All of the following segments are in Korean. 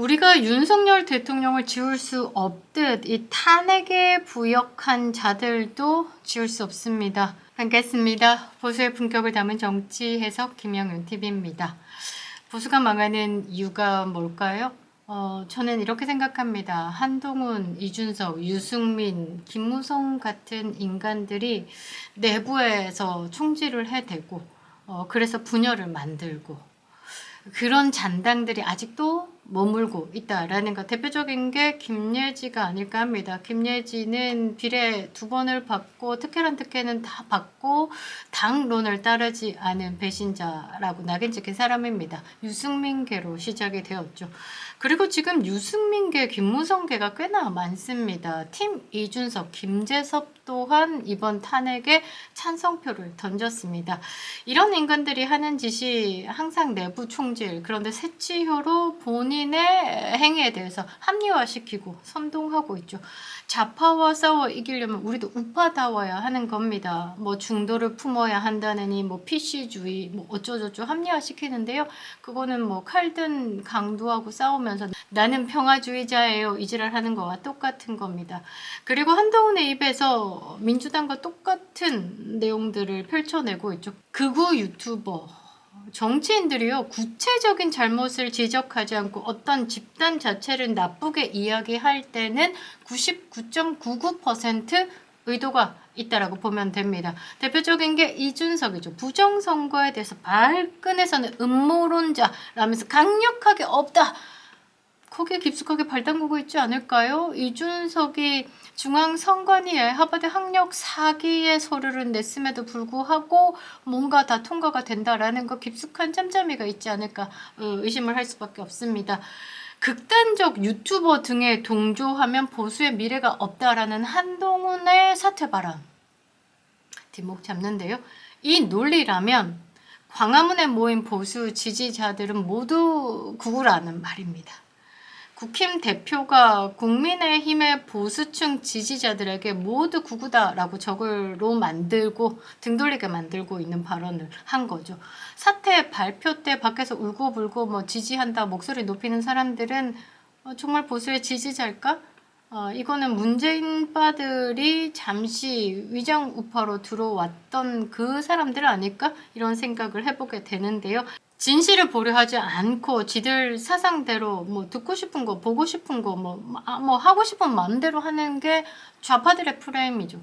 우리가 윤석열 대통령을 지울 수 없듯 이 탄핵에 부역한 자들도 지울 수 없습니다. 반갑습니다. 보수의 품격을 담은 정치 해석 김영윤 TV입니다. 보수가 망하는 이유가 뭘까요? 저는 이렇게 생각합니다. 한동훈, 이준석, 유승민, 김무성 같은 인간들이 내부에서 총질을 해대고 그래서 분열을 만들고 그런 잔당들이 아직도 머물고 있다라는 것. 대표적인 게 김예지가 아닐까 합니다. 김예지는 비례 2번을 받고 특혜란 특혜는 다 받고 당론을 따르지 않은 배신자라고 낙인 찍힌 사람입니다. 유승민계로 시작이 되었죠. 그리고 지금 유승민계, 김무성계가 꽤나 많습니다. 팀 이준석, 김재섭 또한 이번 탄핵에 찬성표를 던졌습니다. 이런 인간들이 하는 짓이 항상 내부 총질, 그런데 새치효로 본인의 행위에 대해서 합리화시키고 선동하고 있죠. 좌파와 싸워 이기려면 우리도 우파다워야 하는 겁니다. 뭐 중도를 품어야 한다느니 뭐 PC주의 뭐 어쩌저쩌 합리화시키는데요. 그거는 뭐 칼든 강도하고 싸우면서 나는 평화주의자예요 이지랄 하는 거와 똑같은 겁니다. 그리고 한동훈의 입에서 민주당과 똑같은 내용들을 펼쳐내고 있죠. 극우 유튜버 정치인들이요, 구체적인 잘못을 지적하지 않고 어떤 집단 자체를 나쁘게 이야기할 때는 99.99% 의도가 있다라고 보면 됩니다. 대표적인 게 이준석이죠. 부정선거에 대해서 발끈해서는 음모론자라면서 강력하게 없다. 거기에 깊숙하게 발 담그고 있지 않을까요? 이준석이 중앙선관위에 하버드 학력 사기의 서류를 냈음에도 불구하고 뭔가 다 통과가 된다라는 거 깊숙한 짬짬이가 있지 않을까 의심을 할 수밖에 없습니다. 극단적 유튜버 등에 동조하면 보수의 미래가 없다라는 한동훈의 사퇴 발언 뒷목 잡는데요. 이 논리라면 광화문에 모인 보수 지지자들은 모두 구구라는 말입니다. 국힘 대표가 국민의힘의 보수층 지지자들에게 모두 구구다라고 적으로 만들고 등 돌리게 만들고 있는 발언을 한 거죠. 사퇴 발표 때 밖에서 울고불고 뭐 지지한다 목소리 높이는 사람들은 정말 보수의 지지자일까? 이거는 문재인 빠들이 잠시 위장 우파로 들어왔던 그 사람들 아닐까? 이런 생각을 해보게 되는데요. 진실을 보려 하지 않고 지들 사상대로 뭐 듣고 싶은 거, 보고 싶은 거, 뭐 하고 싶은 마음대로 하는 게 좌파들의 프레임이죠.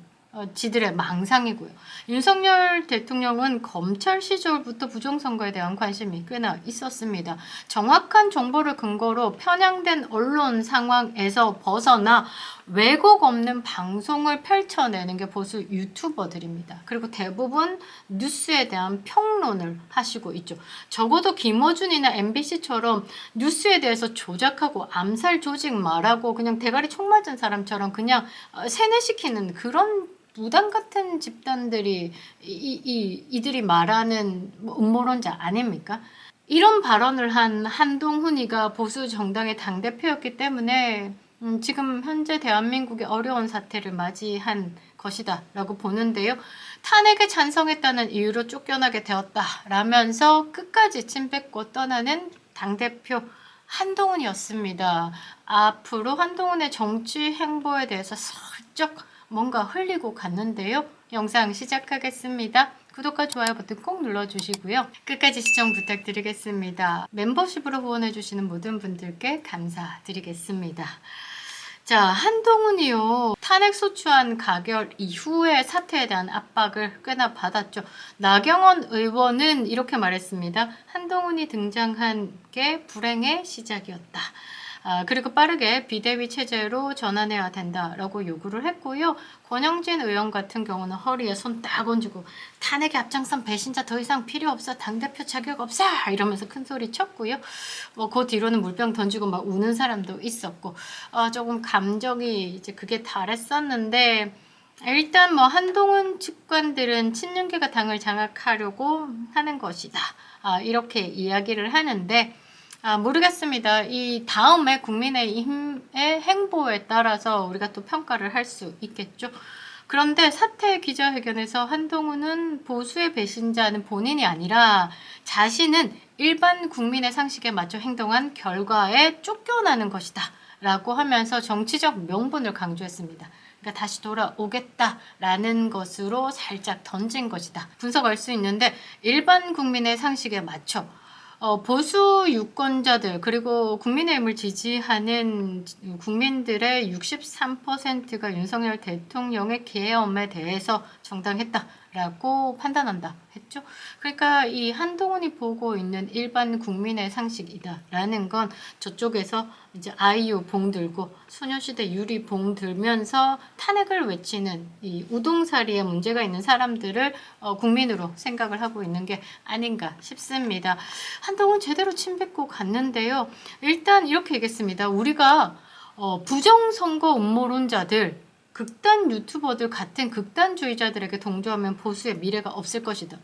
지들의 망상이고요. 윤석열 대통령은 검찰 시절부터 부정선거에 대한 관심이 꽤나 있었습니다. 정확한 정보를 근거로 편향된 언론 상황에서 벗어나 왜곡 없는 방송을 펼쳐내는 게 보수 유튜버들입니다. 그리고 대부분 뉴스에 대한 평론을 하시고 있죠. 적어도 김어준이나 MBC처럼 뉴스에 대해서 조작하고 암살 조직 말하고 그냥 대가리 총 맞은 사람처럼 그냥 세뇌시키는 그런 무당 같은 집단들이 이들이 말하는 음모론자 아닙니까? 이런 발언을 한 한동훈이가 보수 정당의 당대표였기 때문에 지금 현재 대한민국의 어려운 사태를 맞이한 것이다 라고 보는데요. 탄핵에 찬성했다는 이유로 쫓겨나게 되었다라면서 끝까지 침 뱉고 떠나는 당대표 한동훈이었습니다. 앞으로 한동훈의 정치 행보에 대해서 슬쩍 뭔가 흘리고 갔는데요. 영상 시작하겠습니다. 구독과 좋아요 버튼 꼭 눌러주시고요. 끝까지 시청 부탁드리겠습니다. 멤버십으로 후원해주시는 모든 분들께 감사드리겠습니다. 자, 한동훈이요. 탄핵 소추안 가결 이후의 사태에 대한 압박을 꽤나 받았죠. 나경원 의원은 이렇게 말했습니다. 한동훈이 등장한 게 불행의 시작이었다. 그리고 빠르게 비대위 체제로 전환해야 된다라고 요구를 했고요. 권영진 의원 같은 경우는 허리에 손 딱 얹고 탄핵에 앞장선 배신자 더 이상 필요 없어. 당대표 자격 없어. 이러면서 큰 소리 쳤고요. 그 뒤로는 물병 던지고 막 우는 사람도 있었고 조금 감정이 이제 그게 달했었는데 일단 뭐 한동훈 측관들은 친윤계가 당을 장악하려고 하는 것이다. 이렇게 이야기를 하는데 모르겠습니다. 이 다음에 국민의힘의 행보에 따라서 우리가 또 평가를 할 수 있겠죠. 그런데 사퇴 기자회견에서 한동훈은 보수의 배신자는 본인이 아니라 자신은 일반 국민의 상식에 맞춰 행동한 결과에 쫓겨나는 것이다 라고 하면서 정치적 명분을 강조했습니다. 그러니까 다시 돌아오겠다라는 것으로 살짝 던진 것이다. 분석할 수 있는데 일반 국민의 상식에 맞춰 보수 유권자들 그리고 국민의힘을 지지하는 국민들의 63%가 윤석열 대통령의 계엄에 대해서 정당했다라고 판단한다 했죠. 그러니까 이 한동훈이 보고 있는 일반 국민의 상식이다라는 건 저쪽에서 이제 아이유 봉 들고 소녀시대 유리 봉 들면서 탄핵을 외치는 이 우동사리에 문제가 있는 사람들을 국민으로 생각을 하고 있는 게 아닌가 싶습니다. 한동훈 제대로 침 뱉고 갔는데요. 일단 이렇게 얘기했습니다. 우리가 부정선거 음모론자들 극단 유튜버들 같은 극단주의자들에게 동조하면 보수의 미래가 없을 것이다.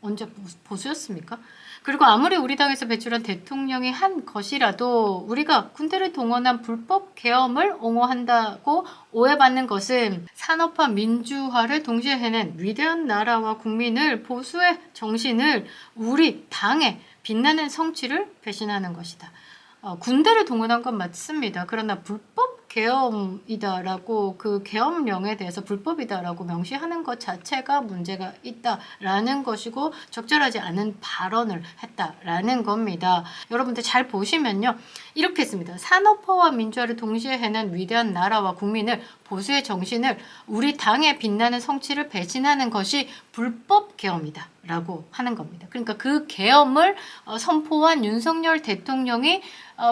언제 보수였습니까? 그리고 아무리 우리 당에서 배출한 대통령이 한 것이라도 우리가 군대를 동원한 불법 계엄을 옹호한다고 오해받는 것은 산업화 민주화를 동시에 해낸 위대한 나라와 국민을 보수의 정신을 우리 당의 빛나는 성취를 배신하는 것이다. 군대를 동원한 건 맞습니다. 그러나 불법 계엄이다라고 그 계엄령에 대해서 불법이다라고 명시하는 것 자체가 문제가 있다라는 것이고 적절하지 않은 발언을 했다라는 겁니다. 여러분들 잘 보시면요. 이렇게 했습니다. 산업화와 민주화를 동시에 해낸 위대한 나라와 국민을 보수의 정신을 우리 당의 빛나는 성취를 배신하는 것이 불법 계엄이다 라고 하는 겁니다. 그러니까 그 계엄을 선포한 윤석열 대통령이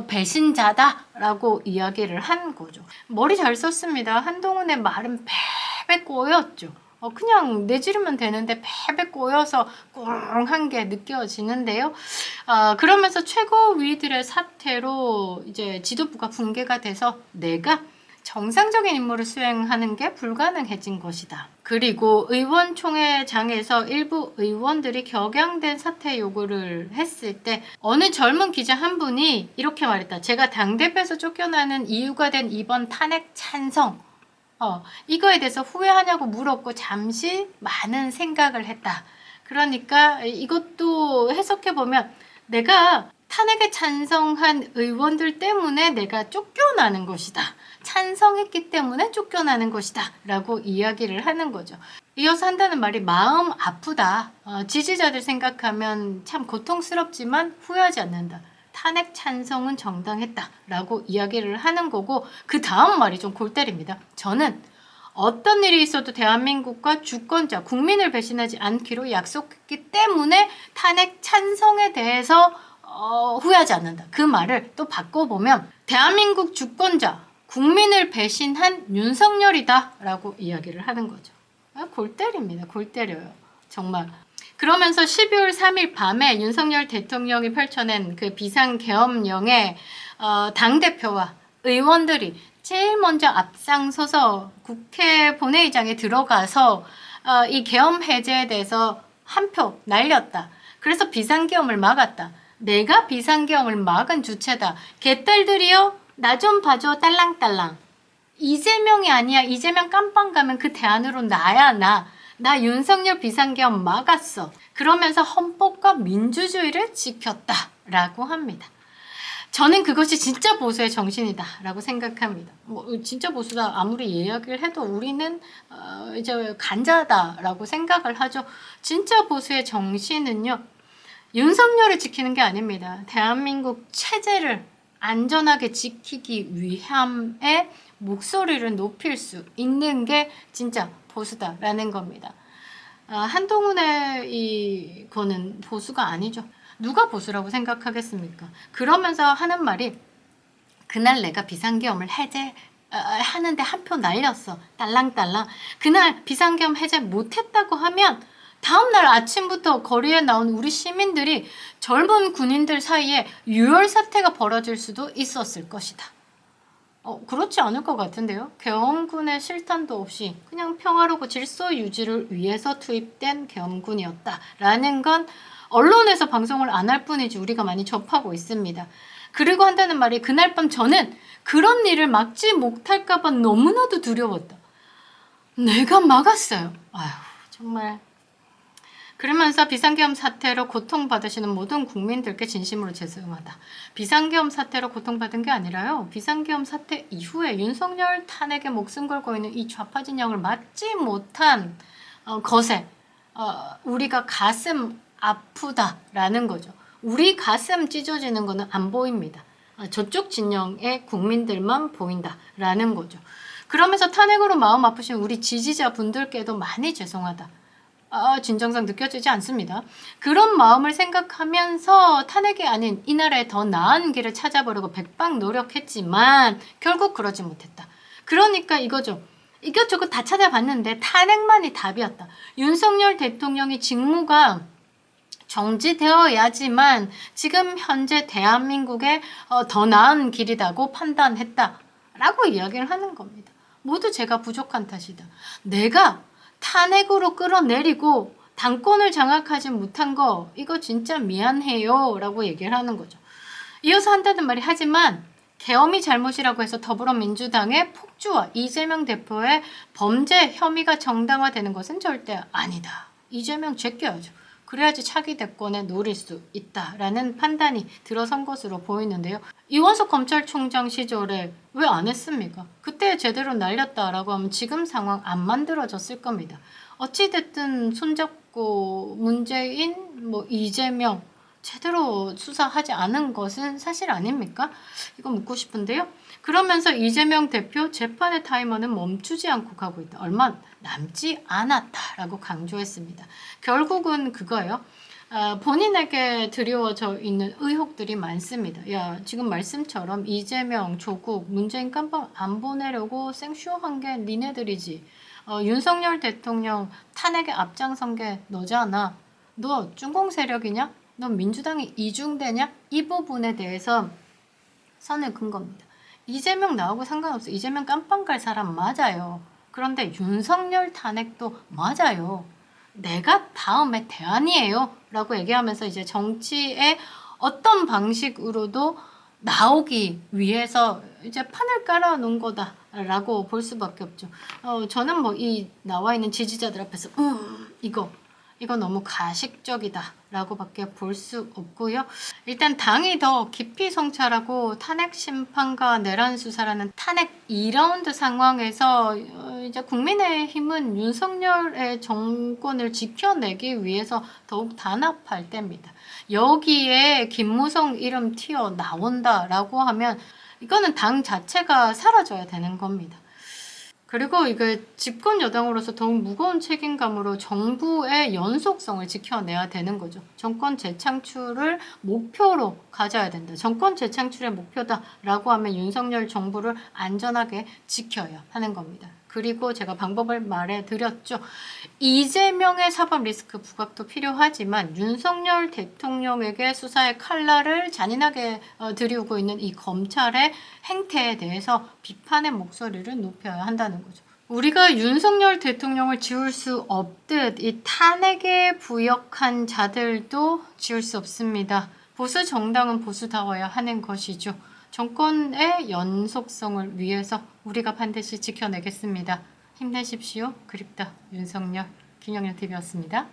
배신자다라고 이야기를 한 거죠. 머리 잘 썼습니다. 한동훈의 말은 패배 꼬였죠. 그냥 내지르면 되는데 패배 꼬여서 꽁한 게 느껴지는데요. 그러면서 최고위들의 사태로 이제 지도부가 붕괴가 돼서 내가 정상적인 임무를 수행하는 게 불가능해진 것이다. 그리고 의원총회장에서 일부 의원들이 격양된 사퇴 요구를 했을 때 어느 젊은 기자 한 분이 이렇게 말했다. 제가 당대표에서 쫓겨나는 이유가 된 이번 탄핵 찬성 이거에 대해서 후회하냐고 물었고 잠시 많은 생각을 했다. 그러니까 이것도 해석해보면 내가 탄핵에 찬성한 의원들 때문에 내가 쫓겨나는 것이다. 찬성했기 때문에 쫓겨나는 것이다 라고 이야기를 하는 거죠. 이어서 한다는 말이 마음 아프다. 지지자들 생각하면 참 고통스럽지만 후회하지 않는다. 탄핵 찬성은 정당했다 라고 이야기를 하는 거고 그 다음 말이 좀 골 때립니다. 저는 어떤 일이 있어도 대한민국과 주권자, 국민을 배신하지 않기로 약속했기 때문에 탄핵 찬성에 대해서 후회하지 않는다. 그 말을 또 바꿔보면 대한민국 주권자, 국민을 배신한 윤석열이다 라고 이야기를 하는 거죠. 골 때립니다. 골 때려요. 정말. 그러면서 12월 3일 밤에 윤석열 대통령이 펼쳐낸 그 비상계엄령에 당대표와 의원들이 제일 먼저 앞장서서 국회 본회의장에 들어가서 이 계엄 해제에 대해서 한 표 날렸다. 그래서 비상계엄을 막았다. 내가 비상계엄을 막은 주체다. 개딸들이요. 나 좀 봐줘 딸랑딸랑. 이재명이 아니야. 이재명 깜빵 가면 그 대안으로 나야 나 윤석열 비상계엄 막았어. 그러면서 헌법과 민주주의를 지켰다라고 합니다. 저는 그것이 진짜 보수의 정신이다 라고 생각합니다. 진짜 보수다 아무리 이야기를 해도 우리는 이제 간자다라고 생각을 하죠. 진짜 보수의 정신은요. 윤석열을 지키는 게 아닙니다. 대한민국 체제를 안전하게 지키기 위함에 목소리를 높일 수 있는 게 진짜 보수다라는 겁니다. 한동훈의 이거는 보수가 아니죠. 누가 보수라고 생각하겠습니까? 그러면서 하는 말이 그날 내가 비상계엄을 하는데 한 표 날렸어. 딸랑딸랑. 그날 비상계엄 해제 못했다고 하면 다음날 아침부터 거리에 나온 우리 시민들이 젊은 군인들 사이에 유혈 사태가 벌어질 수도 있었을 것이다. 그렇지 않을 것 같은데요. 계엄군의 실탄도 없이 그냥 평화롭고 질서 유지를 위해서 투입된 계엄군이었다라는 건 언론에서 방송을 안 할 뿐이지 우리가 많이 접하고 있습니다. 그리고 한다는 말이 그날 밤 저는 그런 일을 막지 못할까 봐 너무나도 두려웠다. 내가 막았어요. 아휴 정말 그러면서 비상계엄 사태로 고통받으시는 모든 국민들께 진심으로 죄송하다. 비상계엄 사태로 고통받은 게 아니라요. 비상계엄 사태 이후에 윤석열 탄핵에 목숨 걸고 있는 이 좌파 진영을 막지 못한 것에 우리가 가슴 아프다라는 거죠. 우리 가슴 찢어지는 거는 안 보입니다. 저쪽 진영의 국민들만 보인다라는 거죠. 그러면서 탄핵으로 마음 아프신 우리 지지자분들께도 많이 죄송하다. 진정성 느껴지지 않습니다. 그런 마음을 생각하면서 탄핵이 아닌 이 나라의 더 나은 길을 찾아보려고 백방 노력했지만 결국 그러지 못했다. 그러니까 이거죠. 이것저것 다 찾아봤는데 탄핵만이 답이었다. 윤석열 대통령이 직무가 정지되어야지만 지금 현재 대한민국의 더 나은 길이라고 판단했다라고 이야기를 하는 겁니다. 모두 제가 부족한 탓이다. 내가 탄핵으로 끌어내리고 당권을 장악하지 못한 거 이거 진짜 미안해요 라고 얘기를 하는 거죠. 이어서 한다는 말이 하지만 계엄이 잘못이라고 해서 더불어민주당의 폭주와 이재명 대표의 범죄 혐의가 정당화되는 것은 절대 아니다. 이재명 제껴야죠. 그래야지 차기 대권에 노릴 수 있다라는 판단이 들어선 것으로 보이는데요. 이원석 검찰총장 시절에 왜 안 했습니까? 그때 제대로 날렸다라고 하면 지금 상황 안 만들어졌을 겁니다. 어찌됐든 손잡고 문재인, 이재명 제대로 수사하지 않은 것은 사실 아닙니까? 이거 묻고 싶은데요. 그러면서 이재명 대표 재판의 타이머는 멈추지 않고 가고 있다. 얼마 남지 않았다라고 강조했습니다. 결국은 그거예요. 본인에게 드리워져 있는 의혹들이 많습니다. 야, 지금 말씀처럼 이재명, 조국, 문재인 깜빵 안 보내려고 생쇼한 게 니네들이지. 윤석열 대통령 탄핵에 앞장선 게 너잖아. 너 중공 세력이냐? 너 민주당이 이중대냐? 이 부분에 대해서 선을 긋은 겁니다. 이재명 나오고 상관없어. 이재명 깜빵 갈 사람 맞아요. 그런데 윤석열 탄핵도 맞아요. 내가 다음에 대안이에요 라고 얘기하면서 이제 정치의 어떤 방식으로도 나오기 위해서 이제 판을 깔아놓은 거다라고 볼 수밖에 없죠. 저는 이 나와 있는 지지자들 앞에서 이거 너무 가식적이다 라고 밖에 볼 수 없고요. 일단 당이 더 깊이 성찰하고 탄핵 심판과 내란 수사라는 탄핵 2라운드 상황에서 이제 국민의힘은 윤석열의 정권을 지켜내기 위해서 더욱 단합할 때입니다. 여기에 김무성 이름 튀어 나온다라고 하면 이거는 당 자체가 사라져야 되는 겁니다. 그리고 이게 집권 여당으로서 더욱 무거운 책임감으로 정부의 연속성을 지켜내야 되는 거죠. 정권 재창출을 목표로 가져야 된다. 정권 재창출의 목표다라고 하면 윤석열 정부를 안전하게 지켜야 하는 겁니다. 그리고 제가 방법을 말해드렸죠. 이재명의 사법 리스크 부각도 필요하지만 윤석열 대통령에게 수사의 칼날을 잔인하게 들이우고 있는 이 검찰의 행태에 대해서 비판의 목소리를 높여야 한다는 거죠. 우리가 윤석열 대통령을 지울 수 없듯 이 탄핵에 부역한 자들도 지울 수 없습니다. 보수 정당은 보수다워야 하는 것이죠. 정권의 연속성을 위해서 우리가 반드시 지켜내겠습니다. 힘내십시오. 그립다 윤석열. 김영렬TV였습니다.